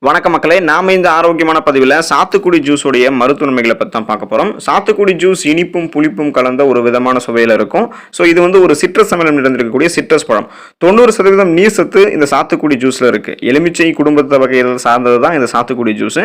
வணக்கம் மக்களே, நாம இந்த ஆரோக்கியமான பதிவில் சாத்துக்குடி ஜூஸோடைய மருத்துவ நன்மைகளை பற்றி தான் பார்க்க போகிறோம். சாத்துக்குடி ஜூஸ் இனிப்பும் புளிப்பும் கலந்த ஒரு விதமான சுவையில் இருக்கும். ஸோ இது ஒரு சிட்ரஸ் அமிலம் நிறைந்திருக்கக்கூடிய சிட்ரஸ் பழம். 90% நீர் சத்து இந்த சாத்துக்குடி ஜூஸில் இருக்குது. எலுமிச்சை குடும்பத்தை வகையில் சார்ந்தது தான் இந்த சாத்துக்குடி ஜூஸ்.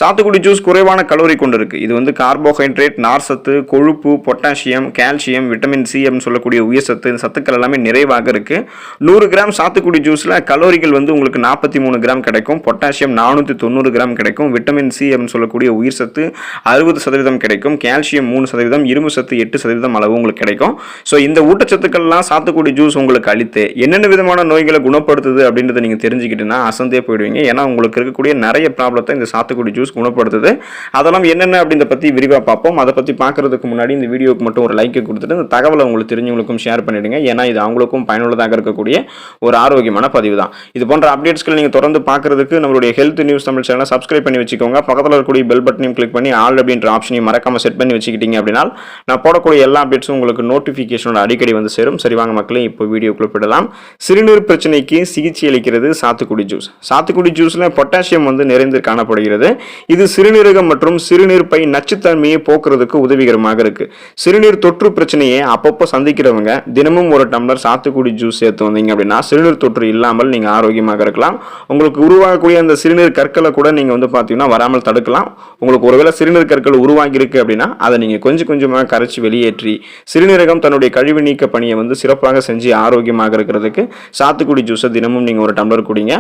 சாத்துக்குடி ஜூஸ் குறைவான கலோரி கொண்டு இருக்குது. இது கார்போஹைட்ரேட், நார் சத்து, கொழுப்பு, பொட்டாசியம், கால்சியம், விட்டமின் சி அப்படின்னு சொல்லக்கூடிய உயர் சத்து, இந்த சத்துக்கள் எல்லாமே நிறைவாக இருக்குது. 100 கிராம் சாத்துக்குடி ஜூஸில் கலோரிகள் உங்களுக்கு 43 கிராம் கிடைக்கும். பொட்டாசியம் 490 கிராம் கிடைக்கும். விட்டமின் சி அப்படின்னு சொல்லக்கூடிய உயிர் சத்து 60% கிடைக்கும். கால்சியம் 3%, இரும்பு சத்து 8% அளவு உங்களுக்கு கிடைக்கும். ஸோ இந்த ஊட்டச்சத்துக்கள்லாம் சாத்துக்குடி ஜூஸ் உங்களுக்கு அளித்து என்னென்ன விதமான நோய்களை குணப்படுத்துது அப்படின்றத நீங்கள் தெரிஞ்சுக்கிட்டீங்கன்னா அசந்தே போயிடுவீங்க. ஏன்னா உங்களுக்கு இருக்கக்கூடிய நிறைய ப்ராப்ளத்தை இந்த சாத்துக்குடி ஜூஸ் குணப்படுத்துது. அதெல்லாம் என்னென்ன அப்படின்றத பற்றி விரிவாக பார்ப்போம். அதை பற்றி பார்க்கறதுக்கு முன்னாடி இந்த வீடியோக்கு மட்டும் ஒரு லைக்கை கொடுத்துட்டு இந்த தகவலை உங்களுக்கு தெரிஞ்சவங்களுக்கும் ஷேர் பண்ணிடுங்க. ஏன்னா இது அவங்களுக்கும் பயனுள்ளதாக இருக்கக்கூடிய ஒரு ஆரோக்கியமான பதிவு தான். இது போன்ற அப்டேட்ஸ்கள் நீங்கள் தொடர்ந்து பார்க்கறதுக்கு நம்மளுடைய ஹெல்த் நியூஸ் தமிழ் சேனலை சப்ஸ்கிரைப் பண்ணி வச்சுக்கோங்க. பக்கத்தில் இருக்கக்கூடிய பெல் பட்டனையும் கிளிக் பண்ணி ஆல் அப்படின்ற ஆப்ஷனையும் மறக்காம செட் பண்ணி வச்சுக்கிட்டீங்க அப்படின்னா நான் போடக்கூடிய எல்லா அப்டேட்ஸும் உங்களுக்கு நோட்டிஃபிகேஷனோட அடிக்கடி வந்து சேரும். சரி வாங்க மக்களே, இப்போ வீடியோக்குள்ள போயிடலாம். சிறுநீர் பிரச்சனைக்கு சிகிச்சை அளிக்கிறது சாத்துக்குடி ஜூஸ். சாத்துக்குடி ஜூஸ்ல பொட்டாசியம் நிறைந்து காணப்படுகிறது. இது சிறுநீரகம் மற்றும் சிறுநீர் பை நச்சுத்தன்மையை போக்குறதுக்கு உதவிகரமாக இருக்கு. சிறுநீர் தொற்று பிரச்சனையை அப்பப்போ சந்திக்கிறவங்க தினமும் ஒரு டம்ளர் சாத்துக்குடி ஜூஸ் சேர்த்து வந்தீங்க அப்படின்னா சிறுநீர் தொற்று இல்லாமல் நீங்க ஆரோக்கியமாக இருக்கலாம். உங்களுக்கு உருவாகக்கூடிய அந்த சிறுநீர் கற்களை கூட நீங்க பாத்தீங்கன்னா வராமல் தடுக்கலாம். உங்களுக்கு ஒருவேளை சிறுநீர் கற்கள் உருவாகி இருக்கு அப்படின்னா அதை நீங்க கொஞ்சம் கொஞ்சமாக கரைச்சி வெளியேற்றி சிறுநீரகம் தன்னுடைய கழிவு நீக்க பணியை சிறப்பாக செஞ்சு ஆரோக்கியமாக இருக்கிறதுக்கு சாத்துக்குடி ஜூஸை தினமும் நீங்க ஒரு டம்ளர் குடிங்க.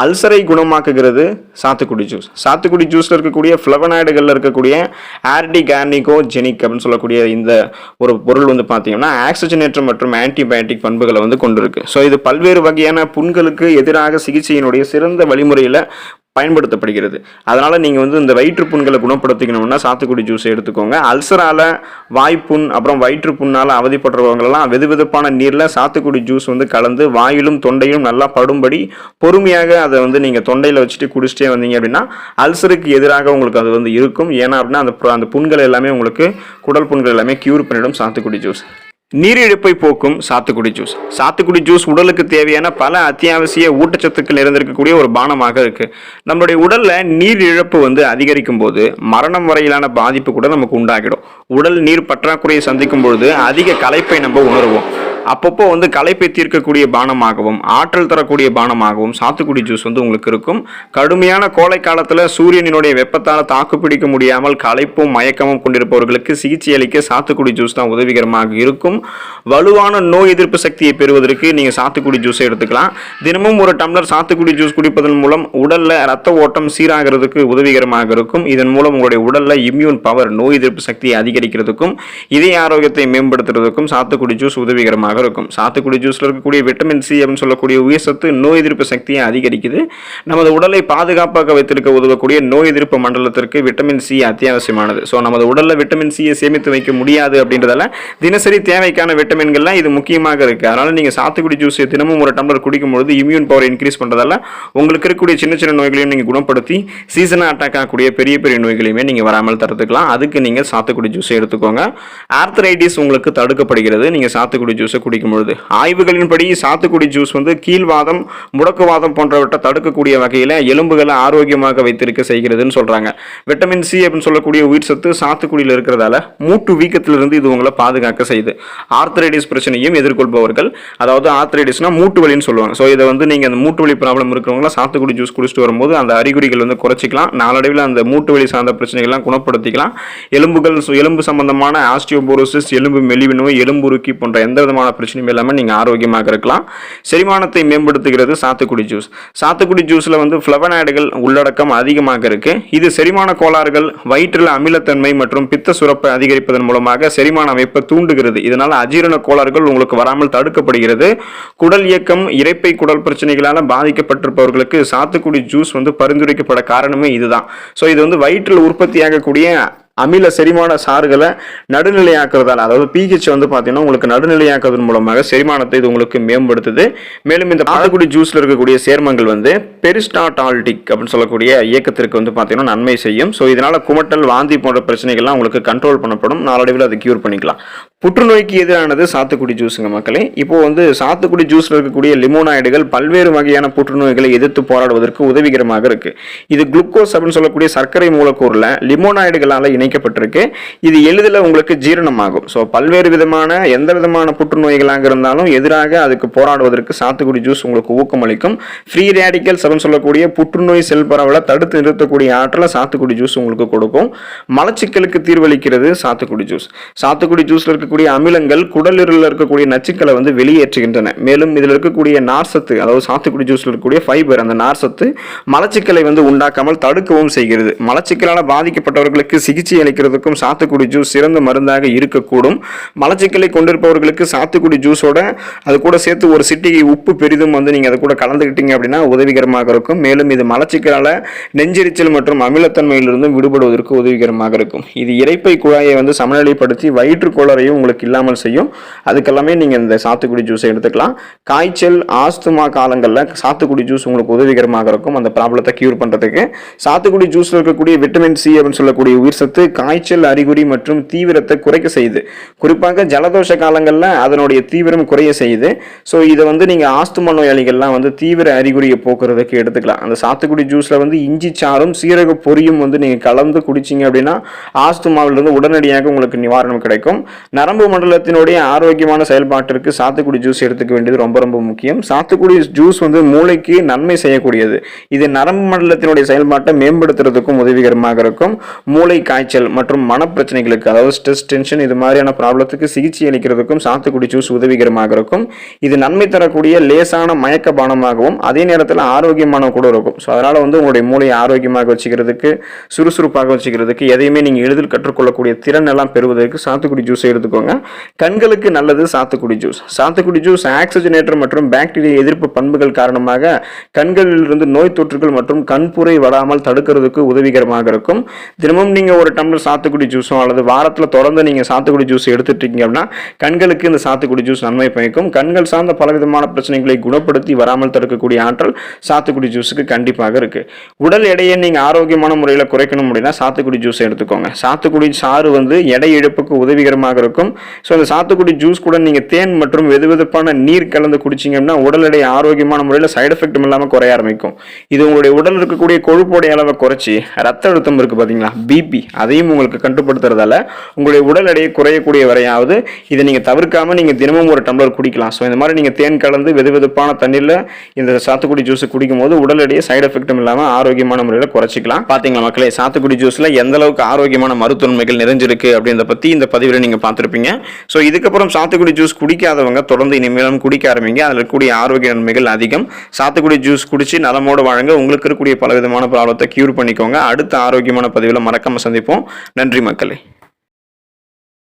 அல்சரை குணமாக்குகிறது சாத்துக்குடி ஜூஸ். சாத்துக்குடி ஜூஸ்ல இருக்கக்கூடிய ஃபிளவனாய்டுகள்ல இருக்கக்கூடிய ஆர்டிகானிகோஜெனிக் அப்படின்னு சொல்லக்கூடிய இந்த ஒரு பொருள் பாத்தீங்கன்னா ஆக்சிஜனேற்றம் மற்றும் ஆன்டிபயோட்டிக் பண்புகளை கொண்டிருக்கு. ஸோ இது பல்வேறு வகையான புண்களுக்கு எதிராக சிகிச்சையினுடைய சிறந்த வழிமுறையில பயன்படுத்தப்படுகிறது. அதனால நீங்க இந்த வயிற்று புண்களை குணப்படுத்திக்கணும்னா சாத்துக்குடி ஜூஸ் எடுத்துக்கோங்க. அல்சரால வாய்ப்புண் அப்புறம் வயிற்று புண்ணால அவதிப்படுறவங்க எல்லாம் வெதுவெதுப்பான நீர்ல சாத்துக்குடி ஜூஸ் கலந்து வாயிலும் தொண்டையும் நல்லா படும்படி பொறுமையாக அதை நீங்க தொண்டையில வச்சுட்டு குடிச்சிட்டே வந்தீங்க அப்படின்னா அல்சருக்கு எதிராக உங்களுக்கு அது இருக்கும். ஏன்னா அப்படின்னா அந்த புண்கள் எல்லாமே உங்களுக்கு குடல் புண்கள் எல்லாமே கியூர் பண்ணிடும் சாத்துக்குடி ஜூஸ். நீரிழப்பை போக்கும் சாத்துக்குடி ஜூஸ். சாத்துக்குடி ஜூஸ் உடலுக்கு தேவையான பல அத்தியாவசிய ஊட்டச்சத்துக்கள் நிறைந்திருக்கக்கூடிய ஒரு பானமாக இருக்கு. நம்மளுடைய உடல்ல நீர் இழப்பு அதிகரிக்கும் போது மரணம் வரையிலான பாதிப்பு கூட நமக்கு உண்டாகிடும். உடல் நீர் பற்றாக்குறையை சந்திக்கும் பொழுது அதிக களைப்பை நம்ம உணர்வோம். அப்பப்போ களைப்பை தீர்க்கக்கூடிய பானமாகவும் ஆற்றல் தரக்கூடிய பானமாகவும் சாத்துக்குடி ஜூஸ் உங்களுக்கு இருக்கும். கடுமையான கோடை காலத்துல சூரியனினுடைய வெப்பத்தால் தாக்குப்பிடிக்க முடியாமல் களைப்பும் மயக்கமும் கொண்டிருப்பவர்களுக்கு சிகிச்சை அளிக்க சாத்துக்குடி ஜூஸ் தான் உதவிகரமாக இருக்கும். வலுவான நோய் எதிர்ப்பு சக்தியை பெறுவதற்கு நீங்க சாத்துக்குடி ஜூஸை எடுத்துக்கலாம். தினமும் ஒரு டம்ளர் சாத்துக்குடி ஜூஸ் குடிப்பதன் மூலம் உடல்ல ரத்த ஓட்டம் சீராகிறதுக்கு உதவிகரமாக இருக்கும். இதன் மூலம் உங்களுடைய உடல்ல இம்யூன் பவர், நோய் எதிர்ப்பு சக்தியை அதிகரிக்கிறதுக்கும் இதய ஆரோக்கியத்தை மேம்படுத்துறதுக்கும் சாத்துக்குடி ஜூஸ் உதவிகரமாக இருக்கும். சாத்துக்குடி ஜூஸ்ல இருக்கக்கூடிய விட்டமின் சி அப்படின்னு சொல்லக்கூடிய உயிர் சத்து நோய் எதிர்ப்பு சக்தியை அதிகரிக்குது. நமது உடலை பாதுகாப்பாக வைத்திருக்க உதவக்கூடிய நோய் எதிர்ப்பு மண்டலத்திற்கு விட்டமின் சி அத்தியாவசியமானது. ஸோ நமது உடல்ல விட்டமின் சியை சேமித்து வைக்க முடியாது அப்படின்றதால தினசரி தேவைக்கான விட்டமின்கள்லாம் இது முக்கியமாக இருக்கு. அதனால நீங்க சாத்துக்குடி ஜூஸ் தினமும் ஒரு டம்ளர் குடிக்கும் பொழுது இம்யூன் பவர் இன்க்ரீஸ் பண்றதால உங்களுக்கு இருக்கக்கூடிய சின்ன சின்ன நோய்களையும் நீங்க குணப்படுத்தி சீசனா அட்டாக் ஆகக்கூடிய பெரிய பெரிய நோய்களையுமே நீங்க வராமல் தடுத்துக்கலாம். அதுக்கு நீங்க சாத்துக்குடி ஜூஸ் எடுத்துக்கோங்க. ஆர்த்தரைட்டிஸ் உங்களுக்கு தடுக்கப்படுகிறது நீங்க சாத்துக்குடி ஜூஸ் குடிக்கும் பொழுது. ஆய்வுகளின்படி சாத்துக்குடி ஜூஸ் கீழ்வாதம், முடக்குவாதம் போன்றவற்றை தடுக்கக்கூடிய வகையில் எலும்புகளை ஆரோக்கியமாக வைத்திருக்க செய்கிறதுன்னு சொல்றாங்க. விட்டமின் சி அப்படின்னு சொல்லக்கூடிய உயிர் சத்து சாத்துக்குடியில் இருக்கிறதால மூட்டு வீக்கத்திலிருந்து இது உங்களை பாதுகாக்க செய்யுது. ஆர்த்தரைட்டிஸ் பிரச்சனையும் எதிர்கொள்பவர்கள், அதாவது ஆர்த்தரைட்டிஸ்னா மூட்டு வலின்னு சொல்லுவாங்க. ஸோ இதை நீங்க அந்த மூட்டு வலி ப்ராப்ளம் இருக்கிறவங்க சாத்துக்குடி ஜூஸ் குடிச்சிட்டு வரும்போது அந்த அறிகுறிகள் குறைச்சிக்கலாம். நாளடைவில் அந்த மூட்டு வலி சார்ந்த பிரச்சனைகள்லாம் குணப்படுத்திக்கலாம். எலும்பு சம்பந்தமான ஆஸ்டியோபோரோசிஸ், எலும்பு மெலிவு நோய், எலும்புருக்கி போன்ற எந்த விதமான பிரச்சனையும் இல்லாமல் நீங்க ஆரோக்கியமாக இருக்கலாம். செரிமானத்தை மேம்படுத்துகிறது சாத்துக்குடி ஜூஸ். சாத்துக்குடி ஜூஸ்ல ஃபிளவனாய்டுகள் உள்ளடக்கம் அதிகமாக இருக்கு. இது செரிமான கோளாறுகள், வயிற்றில் அமிலத்தன்மை மற்றும் பித்த சுரப்பை அதிகரிப்பதன் மூலமாக செரிமான அமைப்பை தூண்டுகிறது. இதனால அஜீரண கோளாறுகள் உங்களுக்கு வராமல் தடுக்கப்படுகிறது. குடல் இயக்கம், இரைப்பை குடல் பிரச்சனைகளால பாதிக்கப்பட்டிருப்பவர்களுக்கு சாத்துக்குடி ஜூஸ் பரிந்துரைக்கப்பட காரணமே இதுதான். ஸோ இது வயிற்றில் உற்பத்தியாகக்கூடிய அமில செரிமான சாறுகளை நடுநிலையாக்குறதால, அதாவது pH பார்த்தீங்கன்னா உங்களுக்கு நடுநிலையாக்குவதன் மூலமாக செரிமானத்தை இது உங்களுக்கு மேம்படுத்துது. மேலும் இந்த சாத்துக்குடி ஜூஸ்ல இருக்கக்கூடிய சேர்மங்கள் பெரிஸ்டால்டிக் அப்படின்னு சொல்லக்கூடிய இயக்கத்திற்கு பார்த்தீங்கன்னா நன்மை செய்யும். ஸோ இதனால குமட்டல், வாந்தி போன்ற பிரச்சனைகள்லாம் உங்களுக்கு கண்ட்ரோல் பண்ணப்படும். நாளடைவில் அதை கியூர் பண்ணிக்கலாம். புற்றுநோய்க்கு எதிரானது சாத்துக்குடி ஜூஸுங்க மக்களே. இப்போ வந்து சாத்துக்குடி ஜூஸ்ல இருக்கக்கூடிய லிமோனாய்டுகள் பல்வேறு வகையான புற்றுநோய்களை எதிர்த்து போராடுவதற்கு உதவிகரமாக இருக்கு. இது குளுக்கோஸ் அப்படின்னு சொல்லக்கூடிய சர்க்கரை மூலக்கூறுல லிமோனாய்டுகளால இணைக்கப்பட்டிருக்கு. இது எளிதில் உங்களுக்கு ஜீரணமாகும். ஸோ பல்வேறு விதமான எந்த விதமான புற்றுநோய்களாக இருந்தாலும் எதிராக அதுக்கு போராடுவதற்கு சாத்துக்குடி ஜூஸ் உங்களுக்கு ஊக்கமளிக்கும். ஃப்ரீ ரேடிக்கல்ஸ் அப்படின்னு சொல்லக்கூடிய புற்றுநோய் செல் பரவலை தடுத்து நிறுத்தக்கூடிய ஆற்றலை சாத்துக்குடி ஜூஸ் உங்களுக்கு கொடுக்கும். மலச்சிக்கலுக்கு தீர்வளிக்கிறது சாத்துக்குடி ஜூஸ். சாத்துக்குடி ஜூஸ்ல இருக்கக்கூடிய அமிலங்கள் குடலில் இருக்கக்கூடிய நச்சுக்களை வந்து வெளியேற்றுகின்றன. மேலும் இதில் இருக்கக்கூடிய நார்சத்து, அதாவது சாத்துக்குடி ஜூஸ்ல இருக்கக்கூடிய ஃபைபர், அந்த நார்சத்து மலச்சிக்கலை வந்து உண்டாக்காமல் தடுக்கவும் செய்கிறது. மலச்சிக்கலால் பாதிக்கப்பட்டவர்களுக்கு சிகிச்சை அளிக்கிறதுக்கும் சாத்துக்குடி ஜூஸ் சிறந்த மருந்தாக இருக்கக்கூடும். மலச்சிக்கலை கொண்டிருப்பவர்களுக்கு சாத்துக்குடி ஜூஸோட அது கூட சேர்த்து ஒரு சிட்டிகை உப்பு பெரிதும் வந்து நீங்க அதை கூட கலந்துக்கிட்டீங்க அப்படின்னா உதவிகரமாக இருக்கும். மேலும் இது மலச்சிக்கலால நெஞ்செரிச்சல் மற்றும் அமிலத்தன்மையிலிருந்து விடுபடுவதற்கு உதவிகரமாக இருக்கும். இது இரைப்பை குழாயை வந்து சமநிலைப்படுத்தி வயிற்று கோளரையும் உங்களுக்கு இல்லாமல் செய்யும். அதுக்கெல்லாமே நீங்க இந்த சாத்துக்குடி ஜூஸை எடுத்துக்கலாம். காய்ச்சல், ஆஸ்துமா காலங்களில் சாத்துக்குடி ஜூஸ் உங்களுக்கு உதவிகரமாக இருக்கும் அந்த ப்ராப்ளத்தை கியூர் பண்றதுக்கு. சாத்துக்குடி ஜூஸ்ல இருக்கக்கூடிய விட்டமின் சி அப்படின்னு சொல்லக்கூடிய உயிர் சத்து காய்ச்சல் அறிகுறி மற்றும் தீவிரத்தை குறைக்க செய்யுது. குறிப்பாக ஜலதோஷ காலங்களில் அதனுடைய தீவிரம் குறைய செய்யுது. ஸோ இதை வந்து நீங்க ஆஸ்துமா நோயாளிகள்லாம் வந்து தீவிர அறிகுறியை போக்குறதுக்கு எடுத்துக்கலாம். அந்த சாத்துக்குடி ஜூஸ்ல வந்து இஞ்சி சாறும் சீரக பொரியும் வந்து நீங்க கலந்து குடிச்சிங்க அப்படின்னா ஆஸ்துமாவிலிருந்து உடனடியாக உங்களுக்கு நிவாரணம் கிடைக்கும். நரம்பு மண்டலத்தினுடைய ஆரோக்கியமான செயல்பாட்டிற்கு சாத்துக்குடி ஜூஸ் எடுத்துக்க வேண்டியது ரொம்ப ரொம்ப முக்கியம். சாத்துக்குடி ஜூஸ் வந்து மூளைக்கு நன்மை செய்யக்கூடியது. இது நரம்பு மண்டலத்தினுடைய செயல்பாட்டை மேம்படுத்துறதுக்கும் உதவிகரமாக இருக்கும். மூளை காய்ச்சல் மற்றும் மனப்பிரச்சனைகளுக்கு, அதாவது ஸ்ட்ரெஸ், டென்ஷன், இது மாதிரியான ப்ராப்ளத்துக்கு சிகிச்சை அளிக்கிறதுக்கும் சாத்துக்குடி ஜூஸ் உதவிகரமாக இருக்கும். இது நன்மை தரக்கூடிய லேசான மயக்க பானமாகவும் அதே நேரத்தில் ஆரோக்கியமான கூட இருக்கும். ஸோ அதனால வந்து உங்களுடைய மூளையை ஆரோக்கியமாக வச்சுக்கிறதுக்கு, சுறுசுறுப்பாக வச்சுக்கிறதுக்கு, எதையுமே நீங்கள் எளிதில் கற்றுக்கொள்ளக்கூடிய திறன் எல்லாம் பெறுவதற்கு சாத்துக்குடி ஜூஸை எடுத்துக்கோங்க. கண்களுக்கு நல்லது சாத்துக்குடி ஜூஸ். சாத்துக்குடி ஜூஸ் ஆக்சிஜனேட்டர் மற்றும் பாக்டீரியா எதிர்ப்பு பண்புகள் காரணமாக கண்களில் இருந்து நோய் தொற்றுகள் மற்றும் கண்புரை வராமல் தடுக்கிறதுக்கு உதவிகரமாக இருக்கும். தினமும் நீங்க ஒரு டம்ளர் சாத்துக்குடி ஜூஸோ அல்லது வாரத்தில் தொடர்ந்து நீங்க சாத்துக்குடி ஜூஸ் எடுத்துட்டு இருக்கீங்க அப்படின்னா கண்களுக்கு இந்த சாத்துக்குடி ஜூஸ் நன்மை பயக்கும். கண்கள் சார்ந்த பலவிதமான பிரச்சனைகளை குணப்படுத்தி வராமல் தடுக்கக்கூடிய ஆற்றல் சாத்துக்குடி ஜூஸுக்கு கண்டிப்பாக இருக்கு. உடல் எடையை நீங்க ஆரோக்கியமான முறையில் குறைக்கணும் அப்படின்னா சாத்துக்குடி ஜூஸ் எடுத்துக்கோங்க. சாத்துக்குடி சாறு வந்து எடை இழப்புக்கு உதவிகரமாக இருக்கும். ஸோ அந்த சாத்துக்குடி ஜூஸ் கூட நீங்கள் தேன் மற்றும் வெதுவெதுப்பான நீர் கலந்து குடிச்சிங்கன்னா உடல் எடை ஆரோக்கியமான முறையில் சைடு எஃபெக்டும் இல்லாமல் குறைய ஆரம்பிக்கும். இது உங்களுடைய உடல் இருக்கக்கூடிய கொழுப்போடைய அளவை குறைச்சி ரத்த அழுத்தம் இருக்குது பார்த்தீங்களா, பிபி, அதையும் உங்களுக்கு கட்டுப்படுத்துறதால உங்களுடைய உடல் எடையை குறையக்கூடிய வரையாவது இதை நீங்கள் தவிர்க்காமல் நீங்கள் தினமும் ஒரு டம்ளர் குடிக்கலாம். ஸோ இந்த மாதிரி நீங்கள் தேன் கலந்து வெதுவெதுப்பான தண்ணியில் இந்த சாத்துக்குடி ஜூஸ் குடிக்கும் போது உடல் எடையை சைடு எஃபெக்டும் இல்லாமல் ஆரோக்கியமான முறையில் குறைச்சிக்கலாம். பார்த்தீங்களா மக்களே, சாத்துக்குடி ஜூஸில் எந்த அளவுக்கு ஆரோக்கியமான மருத்துவன்மைகள் நிறைஞ்சிருக்கு அப்படின்றத பற்றி இந்த பதிவில் நீங்கள் பார்த்துருப்பீங்க. ஸோ இதுக்கப்புறம் சாத்துக்குடி ஜூஸ் குடிக்காதவங்க தொடர்ந்து இனிமேலும் குடிக்க ஆரம்பிங்க. அதில் இருக்கக்கூடிய ஆரோக்கிய நன்மைகள் அதிகம். சாத்துக்குடி ஜூஸ் குடிச்சு நலமோடு வாழுங்க. உங்களுக்கு இருக்கக்கூடிய பல விதமான ப்ராப்ளத்தை கியூர் பண்ணிக்கோங்க. அடுத்த ஆரோக்கியமான பதிவில் மறக்காம சந்திப்போம். நன்றி மக்களே.